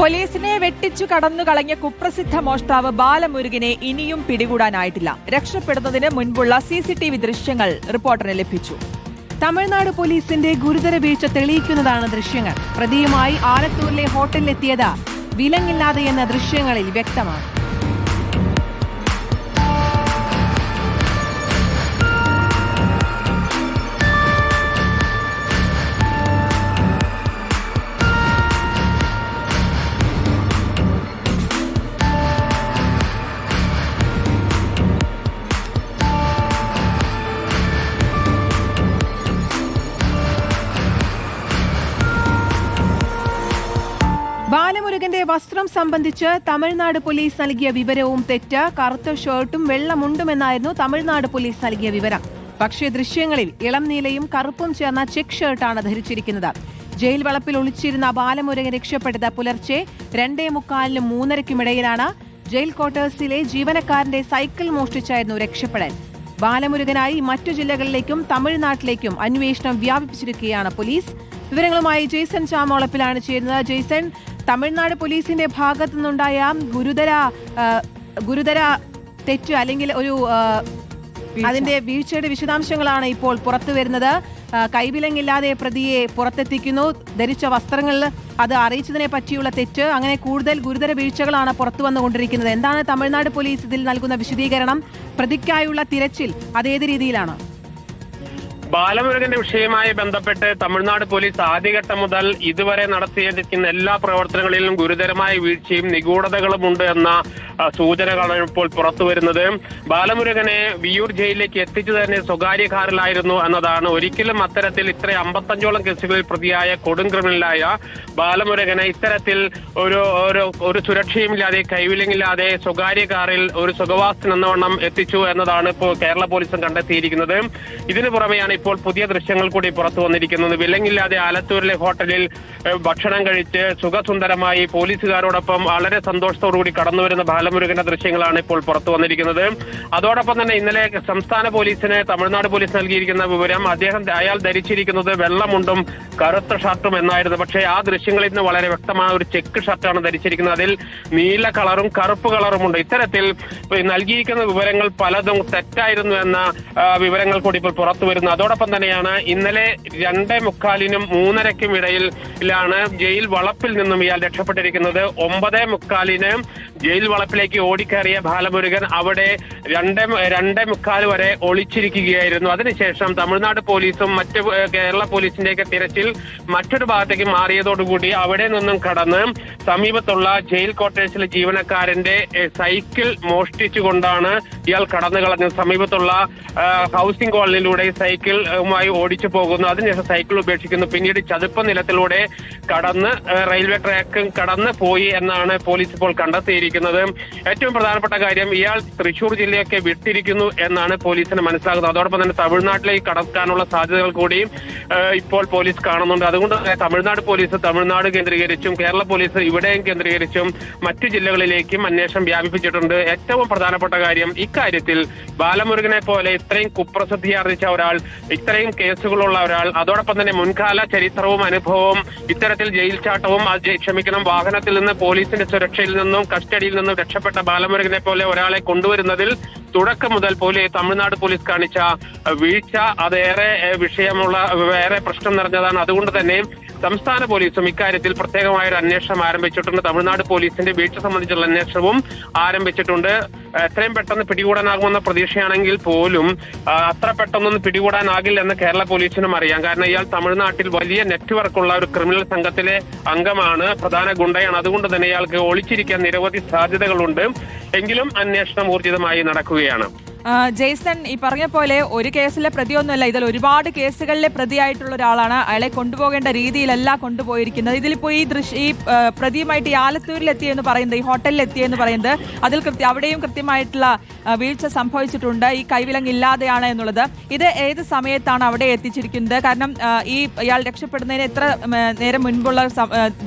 പോലീസിനെ വെട്ടിച്ചു കടന്നു കളഞ്ഞ കുപ്രസിദ്ധ മോഷ്ടാവ് ബാലമുരുകനെ ഇനിയും പിടികൂടാനായിട്ടില്ല. രക്ഷപ്പെടുന്നതിന് മുൻപുള്ള CCTV ദൃശ്യങ്ങൾ റിപ്പോർട്ടറിന് ലഭിച്ചു. തമിഴ്നാട് പോലീസിന്റെ ഗുരുതര വീഴ്ച തെളിയിക്കുന്നതാണ് ദൃശ്യങ്ങൾ. പ്രതിയുമായി ആലത്തൂരിലെ ഹോട്ടലിലെത്തിയത് വിലങ്ങില്ലാതെയെന്ന ദൃശ്യങ്ങളിൽ വ്യക്തമാണ്. ബാലമുരുകന്റെ വസ്ത്രം സംബന്ധിച്ച് തമിഴ്നാട് പോലീസ് നൽകിയ വിവരവും തെറ്റ്. കറുത്ത ഷർട്ടും വെള്ളമുണ്ടുമെന്നായിരുന്നു തമിഴ്നാട് പോലീസ് നൽകിയ വിവരം. പക്ഷേ ദൃശ്യങ്ങളിൽ ഇളം നീലയും കറുപ്പും ചേർന്ന ചെക്ക് ഷർട്ടാണ് ധരിച്ചിരിക്കുന്നത്. ജയിൽ വളപ്പിൽ ഒളിച്ചിരുന്ന ബാലമുരുകൻ രക്ഷപ്പെട്ടത് പുലർച്ചെ 2:45-നും 3:30-ക്കുമിടയിലാണ്. ജയിൽ ക്വാർട്ടേഴ്സിലെ ജീവനക്കാരന്റെ സൈക്കിൾ മോഷ്ടിച്ചായിരുന്നു രക്ഷപ്പെടൽ. ബാലമുരുകനായി മറ്റു ജില്ലകളിലേക്കും തമിഴ്നാട്ടിലേക്കും അന്വേഷണം വ്യാപിപ്പിച്ചിരിക്കുകയാണ് പോലീസ്. വിവരങ്ങളുമായി ജെയ്സൺ ചാമോളപ്പിലാണ് ചേരുന്നത്. ജെയ്സൺ, തമിഴ്നാട് പോലീസിന്റെ ഭാഗത്തു നിന്നുണ്ടായ ഗുരുതര തെറ്റ് അല്ലെങ്കിൽ അതിന്റെ വീഴ്ചയുടെ വിശദാംശങ്ങളാണ് ഇപ്പോൾ പുറത്തു വരുന്നത്. കൈവിലങ്ങില്ലാതെ പ്രതിയെ പുറത്തെത്തിക്കുന്നു. ധരിച്ച വസ്ത്രങ്ങളിൽ അത് അറിയിച്ചതിനെ പറ്റിയുള്ള തെറ്റ്, അങ്ങനെ കൂടുതൽ ഗുരുതര വീഴ്ചകളാണ് പുറത്തു വന്നുകൊണ്ടിരിക്കുന്നത്. എന്താണ് തമിഴ്നാട് പോലീസ് ഇതിൽ നൽകുന്ന വിശദീകരണം? പ്രതിക്കായുള്ള തിരച്ചിൽ അതേത് രീതിയിലാണ്? ബാലമുരുകന്റെ വിഷയവുമായി ബന്ധപ്പെട്ട് തമിഴ്നാട് പോലീസ് ആദ്യഘട്ടം മുതൽ ഇതുവരെ നടത്തിയിരിക്കുന്ന എല്ലാ പ്രവർത്തനങ്ങളിലും ഗുരുതരമായ വീഴ്ചയും നിഗൂഢതകളുമുണ്ട് എന്ന സൂചനകളാണ് ഇപ്പോൾ പുറത്തുവരുന്നത്. ബാലമുരുകനെ വിയൂർ ജയിലിലേക്ക് എത്തിച്ചു തന്നെ സ്വകാര്യ കാറിലായിരുന്നു എന്നതാണ്. ഒരിക്കലും അത്തരത്തിൽ ഇത്ര 55ഓളം കേസുകളിൽ പ്രതിയായ കൊടും ക്രിമിനലായ ബാലമുരുകനെ ഇത്തരത്തിൽ ഒരു സുരക്ഷയുമില്ലാതെ കൈവിലങ്ങില്ലാതെ സ്വകാര്യ കാറിൽ ഒരു സുഖവാസത്തിന് എന്നവണ്ണം എത്തിച്ചു എന്നതാണ് ഇപ്പോൾ കേരള പോലീസും കണ്ടെത്തിയിരിക്കുന്നത്. ഇതിനു പുറമെയാണ് ഇപ്പോൾ പുതിയ ദൃശ്യങ്ങൾ കൂടി പുറത്തു വന്നിരിക്കുന്നത്. വിലങ്ങില്ലാതെ ആലത്തൂരിലെ ഹോട്ടലിൽ ഭക്ഷണം കഴിച്ച് സുഖസുന്ദരമായി പോലീസുകാരോടൊപ്പം വളരെ സന്തോഷത്തോടുകൂടി കടന്നുവരുന്ന ബാലമുരുകന്റെ ദൃശ്യങ്ങളാണ് ഇപ്പോൾ പുറത്തു വന്നിരിക്കുന്നത്. അതോടൊപ്പം തന്നെ ഇന്നലെ സംസ്ഥാന പോലീസിന് തമിഴ്നാട് പോലീസ് നൽകിയിരിക്കുന്ന വിവരം അയാൾ ധരിച്ചിരിക്കുന്നത് വെള്ളമുണ്ടും കറുത്ത ഷർട്ടും എന്നായിരുന്നു. പക്ഷേ ആ ദൃശ്യങ്ങളിൽ നിന്ന് വളരെ വ്യക്തമായ ഒരു ചെക്ക് ഷർട്ടാണ് ധരിച്ചിരിക്കുന്നത്. അതിൽ നീല കളറും കറുപ്പ് കളറുമുണ്ട്. ഇത്തരത്തിൽ നൽകിയിരിക്കുന്ന വിവരങ്ങൾ പലതും തെറ്റായിരുന്നു എന്ന വിവരങ്ങൾ കൂടി ഇപ്പോൾ പുറത്തു വരുന്നു. അതോടൊപ്പം തന്നെയാണ് ഇന്നലെ 2:45-നും 3:30-ക്കും ഇടയിലാണ് ജയിൽ വളപ്പിൽ നിന്നും ഇയാൾ രക്ഷപ്പെട്ടിരിക്കുന്നത്. 9:45-ന് ജയിൽ വളപ്പിലേക്ക് ഓടിക്കയറിയ ബാലമുരുകൻ അവിടെ 2:45 വരെ ഒളിച്ചിരിക്കുകയായിരുന്നു. അതിനുശേഷം തമിഴ്നാട് പോലീസും മറ്റ് കേരള പോലീസിന്റെയൊക്കെ തിരച്ചിൽ മറ്റൊരു ഭാഗത്തേക്ക് മാറിയതോടുകൂടി അവിടെ നിന്നും കടന്ന് സമീപത്തുള്ള ജയിൽ ക്വാർട്ടേഴ്സിലെ ജീവനക്കാരന്റെ സൈക്കിൾ മോഷ്ടിച്ചുകൊണ്ടാണ് ഇയാൾ കടന്നു കളഞ്ഞത്. സമീപത്തുള്ള ഹൗസിംഗ് കോളനിയിലൂടെ സൈക്കിളുമായി ഓടിച്ചു പോകുന്നു. അതിനുശേഷം സൈക്കിൾ ഉപേക്ഷിക്കുന്നു. പിന്നീട് ചതുപ്പ് നിലത്തിലൂടെ കടന്ന് റെയിൽവേ ട്രാക്കും കടന്ന് പോയി എന്നാണ് പോലീസ് ഇപ്പോൾ കണ്ടെത്തിയിരിക്കുന്നത്. ഏറ്റവും പ്രധാനപ്പെട്ട കാര്യം, ഇയാൾ തൃശൂർ ജില്ലയൊക്കെ വിട്ടിരിക്കുന്നു എന്നാണ് പോലീസിന് മനസ്സിലാകുന്നത്. അതോടൊപ്പം തന്നെ തമിഴ്നാട്ടിലേക്ക് കടക്കാനുള്ള സാധ്യതകൾ കൂടി ഇപ്പോൾ പോലീസ് കാണുന്നുണ്ട്. അതുകൊണ്ട് തന്നെ തമിഴ്നാട് പോലീസ് തമിഴ്നാട് കേന്ദ്രീകരിച്ചും കേരള പോലീസ് ഇവിടെയും കേന്ദ്രീകരിച്ചും മറ്റു ജില്ലകളിലേക്കും അന്വേഷണം വ്യാപിപ്പിച്ചിട്ടുണ്ട്. ഏറ്റവും പ്രധാനപ്പെട്ട കാര്യം, ഇക്കാര്യത്തിൽ ബാലമുരുകനെ പോലെ ഇത്രയും കുപ്രസിദ്ധി ആർജിച്ച ഒരാൾ, ഇത്രയും കേസുകളുള്ള ഒരാൾ, അതോടൊപ്പം തന്നെ മുൻകാല ചരിത്രവും അനുഭവവും, ഇത്തരത്തിൽ ജയിൽ ചാട്ടവും വാഹനത്തിൽ നിന്ന് പോലീസിന്റെ സുരക്ഷയിൽ നിന്നും കസ്റ്റഡിയിൽ നിന്നും രക്ഷപ്പെട്ട ബാലമുരുകനെ പോലെ ഒരാളെ കൊണ്ടുവരുന്നതിൽ തുടക്കം മുതൽ തമിഴ്നാട് പോലീസ് കാണിച്ച വീഴ്ച അതേറെ വിഷയമുള്ള ഏറെ പ്രശ്നം നിറഞ്ഞതാണ്. അതുകൊണ്ട് തന്നെ സംസ്ഥാന പോലീസും ഇക്കാര്യത്തിൽ പ്രത്യേകമായൊരു അന്വേഷണം ആരംഭിച്ചിട്ടുണ്ട്. തമിഴ്നാട് പോലീസിന്റെ വീഴ്ച സംബന്ധിച്ചുള്ള അന്വേഷണവും ആരംഭിച്ചിട്ടുണ്ട്. എത്രയും പെട്ടെന്ന് പിടികൂടാനാകുമെന്ന പ്രതീക്ഷയാണെങ്കിൽ പോലും അത്ര പെട്ടെന്നൊന്നും പിടികൂടാനാകില്ലെന്ന് കേരള പോലീസിനും അറിയാം. കാരണം ഇയാൾ തമിഴ്നാട്ടിൽ വലിയ നെറ്റ്വർക്കുള്ള ഒരു ക്രിമിനൽ സംഘത്തിലെ അംഗമാണ്, പ്രധാന ഗുണ്ടയാണ്. അതുകൊണ്ട് തന്നെ ഇയാൾക്ക് ഒളിച്ചിരിക്കാൻ നിരവധി സാധ്യതകളുണ്ട്. എങ്കിലും അന്വേഷണം ഊർജിതമായി നടക്കുകയാണ്. ജെയ്സൺ, ഈ പറഞ്ഞ പോലെ ഒരു കേസിലെ പ്രതിയൊന്നുമല്ല, ഇതിൽ ഒരുപാട് കേസുകളിലെ പ്രതിയായിട്ടുള്ള ഒരാളാണ്. അയാളെ കൊണ്ടുപോകേണ്ട രീതിയിലല്ല കൊണ്ടുപോയിരിക്കുന്നത്. ഇതിലിപ്പോൾ ഈ പ്രതിയുമായിട്ട് ഈ ആലത്തൂരിൽ എത്തിയെന്ന് പറയുന്നത്, ഈ ഹോട്ടലിൽ എത്തിയെന്ന് പറയുന്നത്, അവിടെയും കൃത്യമായിട്ടുള്ള വീഴ്ച സംഭവിച്ചിട്ടുണ്ട്. ഈ കൈവിലങ്ങില്ലാതെയാണ് എന്നുള്ളത്. ഇത് ഏത് സമയത്താണ് അവിടെ എത്തിച്ചിരിക്കുന്നത്? കാരണം ഇയാൾ രക്ഷപ്പെടുന്നതിന് എത്ര നേരം മുൻപുള്ള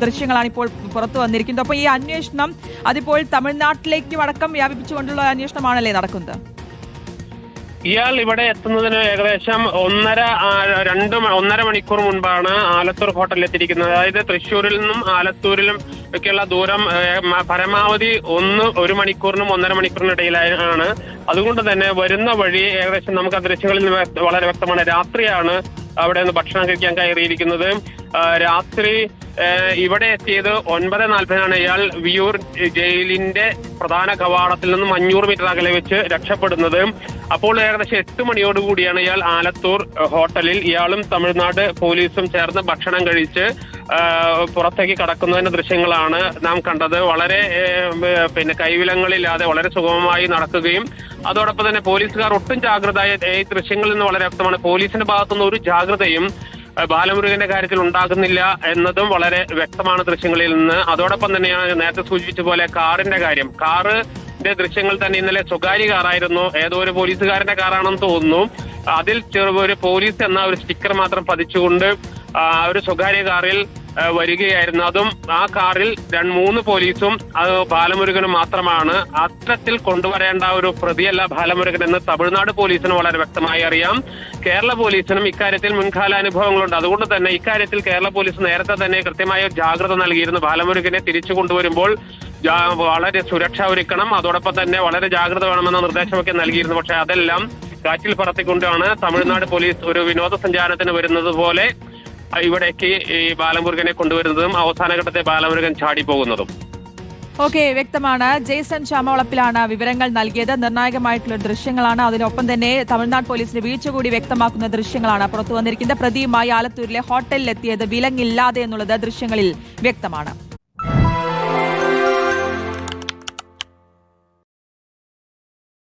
ദൃശ്യങ്ങളാണ് ഇപ്പോൾ പുറത്തു വന്നിരിക്കുന്നത്. അപ്പോൾ ഈ അന്വേഷണം അതിപ്പോൾ തമിഴ്നാട്ടിലേക്കും അടക്കം വ്യാപിപ്പിച്ചുകൊണ്ടുള്ള അന്വേഷണമാണല്ലേ നടക്കുന്നത്? ഇയാൾ ഇവിടെ എത്തുന്നതിന് ഏകദേശം 1.5 മണിക്കൂർ മുൻപാണ് ആലത്തൂർ ഹോട്ടലിൽ എത്തിയിരിക്കുന്നത്. അതായത് തൃശ്ശൂരിൽ നിന്നും ആലത്തൂരിലും ഒക്കെയുള്ള ദൂരം പരമാവധി 1 മണിക്കൂറിനും 1.5 മണിക്കൂറിനും ഇടയിലാണ്. അതുകൊണ്ട് തന്നെ വരുന്ന വഴി ഏകദേശം നമുക്ക് ആ ദൃശ്യങ്ങളിൽ നിന്ന് വളരെ വ്യക്തമാണ്. രാത്രിയാണ് അവിടെ നിന്ന് ഭക്ഷണം കഴിക്കാൻ കയറിയിരിക്കുന്നത്. രാത്രി ഇവിടെ എത്തിയത് 9:40 ഇയാൾ വിയൂർ ജയിലിന്റെ പ്രധാന കവാടത്തിൽ നിന്നും 500 മീറ്റർ അകലെ വെച്ച് രക്ഷപ്പെടുന്നത്. അപ്പോൾ ഏകദേശം 8 മണിയോടുകൂടിയാണ് ഇയാൾ ആലത്തൂർ ഹോട്ടലിൽ ഇയാളും തമിഴ്നാട് പോലീസും ചേർന്ന് ഭക്ഷണം കഴിച്ച് പുറത്തേക്ക് കടക്കുന്നതിന്റെ ദൃശ്യങ്ങളാണ് നാം കണ്ടത്. വളരെ കൈവിലങ്ങളില്ലാതെ വളരെ സുഗമമായി നടക്കുകയും അതോടൊപ്പം തന്നെ പോലീസുകാർ ഒട്ടും ജാഗ്രത, ഈ ദൃശ്യങ്ങളിൽ നിന്ന് വളരെ വ്യക്തമാണ്, പോലീസിന്റെ ഭാഗത്തുനിന്ന് ഒരു ജാഗ്രതയും ബാലമുരുകന്റെ കാര്യത്തിൽ ഉണ്ടാകുന്നില്ല എന്നതും വളരെ വ്യക്തമാണ് ദൃശ്യങ്ങളിൽ നിന്ന്. അതോടൊപ്പം തന്നെയാണ് നേരത്തെ സൂചിപ്പിച്ച പോലെ കാറിന്റെ കാര്യം. കാറിന്റെ ദൃശ്യങ്ങൾ തന്നെ ഇന്നലെ സ്വകാര്യ കാറായിരുന്നു, ഏതോ ഒരു പോലീസുകാരന്റെ കാറാണെന്ന് തോന്നുന്നു. അതിൽ ഒരു പോലീസ് എന്ന ഒരു സ്റ്റിക്കർ മാത്രം പതിച്ചുകൊണ്ട് ഒരു സ്വകാര്യ കാറിൽ വരികയായിരുന്നു. അതും ആ കാറിൽ 3 പോലീസും അത് ബാലമുരുകനും മാത്രമാണ്. അത്തരത്തിൽ കൊണ്ടുവരേണ്ട ഒരു പ്രതിയല്ല ബാലമുരുകൻ എന്ന് തമിഴ്നാട് പോലീസിന് വളരെ വ്യക്തമായി അറിയാം. കേരള പോലീസിനും ഇക്കാര്യത്തിൽ മുൻകാലാനുഭവങ്ങളുണ്ട്. അതുകൊണ്ട് തന്നെ ഇക്കാര്യത്തിൽ കേരള പോലീസ് നേരത്തെ തന്നെ കൃത്യമായ ജാഗ്രത നൽകിയിരുന്നു. ബാലമുരുകനെ തിരിച്ചു കൊണ്ടുവരുമ്പോൾ വളരെ സുരക്ഷ ഒരുക്കണം, അതോടൊപ്പം തന്നെ വളരെ ജാഗ്രത വേണമെന്ന നിർദ്ദേശമൊക്കെ നൽകിയിരുന്നു. പക്ഷെ അതെല്ലാം കാറ്റിൽ പറത്തിക്കൊണ്ടാണ് തമിഴ്നാട് പോലീസ് ഒരു വിനോദസഞ്ചാരത്തിന് വരുന്നത് പോലെ ഇവിടേക്ക് ഈ ബാലമുരുകനെ കൊണ്ടുവരുന്നതും അവസാന ഘട്ടത്തെ ബാലമുരുകൻ ചാടിപ്പോകുന്നതും. ഓക്കെ, വ്യക്തമാണ്. ജെയ്സൺ ചാമവളപ്പിലാണ് വിവരങ്ങൾ നൽകിയത്. നിർണായകമായിട്ടുള്ള ദൃശ്യങ്ങളാണ്. അതിനൊപ്പം തന്നെ തമിഴ്നാട് പോലീസിന്റെ വീഴ്ച കൂടി വ്യക്തമാക്കുന്ന ദൃശ്യങ്ങളാണ് പുറത്തു വന്നിരിക്കുന്നത്. പ്രതിയുമായി ആലത്തൂരിലെ ഹോട്ടലിലെത്തിയത് വിലങ്ങില്ലാതെ എന്നുള്ളത് ദൃശ്യങ്ങളിൽ വ്യക്തമാണ്.